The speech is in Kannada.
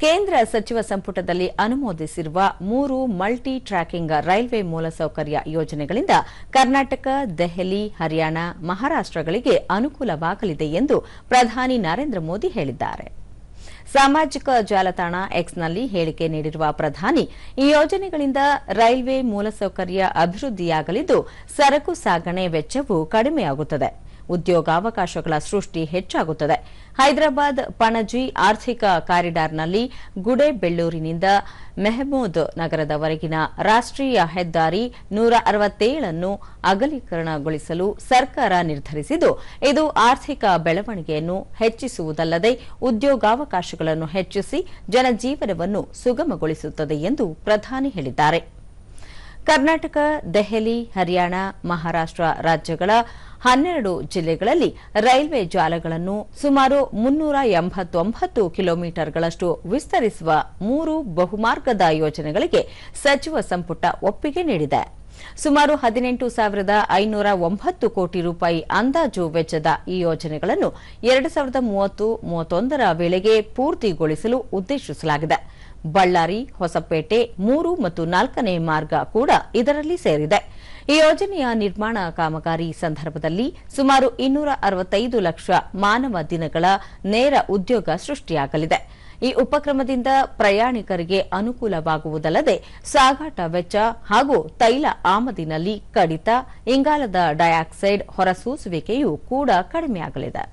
ಕೇಂದ್ರ ಸಚಿವ ಸಂಪುಟದಲ್ಲಿ ಅನುಮೋದಿಸಿರುವ 3 ಮಲ್ಟಿ ಟ್ರ್ಯಾಕಿಂಗ್ ರೈಲ್ವೆ ಮೂಲಸೌಕರ್ಯ ಯೋಜನೆಗಳಿಂದ ಕರ್ನಾಟಕ, ದೆಹಲಿ, ಹರಿಯಾಣ, ಮಹಾರಾಷ್ಟಗಳಿಗೆ ಅನುಕೂಲವಾಗಲಿದೆ ಎಂದು ಪ್ರಧಾನಿ ನರೇಂದ್ರ ಮೋದಿ ಹೇಳಿದ್ದಾರೆ. ಸಾಮಾಜಿಕ ಜಾಲತಾಣ ಎಕ್ಸ್ನಲ್ಲಿ ಹೇಳಿಕೆ ನೀಡಿರುವ ಪ್ರಧಾನಿ, ಈ ಯೋಜನೆಗಳಿಂದ ರೈಲ್ವೆ ಮೂಲಸೌಕರ್ಯ ಅಭಿವೃದ್ಧಿಯಾಗಲಿದ್ದು ಸರಕು ಸಾಗಣೆ ವೆಚ್ಚವೂ ಕಡಿಮೆಯಾಗುತ್ತದೆ, ಉದ್ಯೋಗಾವಕಾಶಗಳ ಸೃಷ್ಟಿ ಹೆಚ್ಚಾಗುತ್ತದೆ. ಹೈದರಾಬಾದ್ ಪಣಜಿ ಆರ್ಥಿಕ ಕಾರಿಡಾರ್ನಲ್ಲಿ ಗುಡೇಬೆಳ್ಳೂರಿನಿಂದ ಮೆಹಮೂದ್ ನಗರದವರೆಗಿನ ರಾಷ್ಟ್ರೀಯ ಹೆದ್ದಾರಿ 167 ಅನ್ನು ಅಗಲೀಕರಣಗೊಳಿಸಲು ಸರ್ಕಾರ ನಿರ್ಧರಿಸಿದ್ದು, ಇದು ಆರ್ಥಿಕ ಬೆಳವಣಿಗೆಯನ್ನು ಹೆಚ್ಚಿಸುವುದಲ್ಲದೆ ಉದ್ಯೋಗಾವಕಾಶಗಳನ್ನು ಹೆಚ್ಚಿಸಿ ಜನಜೀವನವನ್ನು ಸುಗಮಗೊಳಿಸುತ್ತದೆ ಎಂದು ಪ್ರಧಾನಿ ಹೇಳಿದ್ದಾರೆ. ಕರ್ನಾಟಕ, ದೆಹಲಿ, ಹರಿಯಾಣ, ಮಹಾರಾಷ್ಟ ರಾಜ್ಯಗಳ 12 ಜಿಲ್ಲೆಗಳಲ್ಲಿ ರೈಲ್ವೆ ಜಾಲಗಳನ್ನು ಸುಮಾರು 389 ಕಿಲೋಮೀಟರ್ಗಳಷ್ಟು ವಿಸ್ತರಿಸುವ 3 ಬಹುಮಾರ್ಗದ ಯೋಜನೆಗಳಿಗೆ ಸಚಿವ ಸಂಪುಟ ಒಪ್ಪಿಗೆ ನೀಡಿದೆ. ಸುಮಾರು 18,509 ಕೋಟಿ ರೂಪಾಯಿ ಅಂದಾಜು ವೆಚ್ಚದ ಈ ಯೋಜನೆಗಳನ್ನು 2030-31ರ ವೇಳೆಗೆ ಪೂರ್ತಿಗೊಳಿಸಲು ಉದ್ದೇಶಿಸಲಾಗಿದೆ. ಬಳ್ಳಾರಿ, ಹೊಸಪೇಟೆ 3 ಮತ್ತು 4ನೇ ಮಾರ್ಗ ಕೂಡ ಇದರಲ್ಲಿ ಸೇರಿದೆ. ಈ ಯೋಜನೆಯ ನಿರ್ಮಾಣ ಕಾಮಗಾರಿ ಸಂದರ್ಭದಲ್ಲಿ ಸುಮಾರು 265 ಲಕ್ಷ ಮಾನವ ದಿನಗಳ ನೇರ ಉದ್ಯೋಗ ಸೃಷ್ಟಿಯಾಗಲಿದೆ. ಈ ಉಪಕ್ರಮದಿಂದ ಪ್ರಯಾಣಿಕರಿಗೆ ಅನುಕೂಲವಾಗುವುದಲ್ಲದೆ ಸಾಗಾಟ ವೆಚ್ಚ ಹಾಗೂ ತೈಲ ಆಮದಿನಲ್ಲಿ ಕಡಿತ, ಇಂಗಾಲದ ಡೈಆಕ್ಸೈಡ್ ಹೊರಸೂಸುವಿಕೆಯೂ ಕೂಡ ಕಡಿಮೆಯಾಗಲಿದೆ.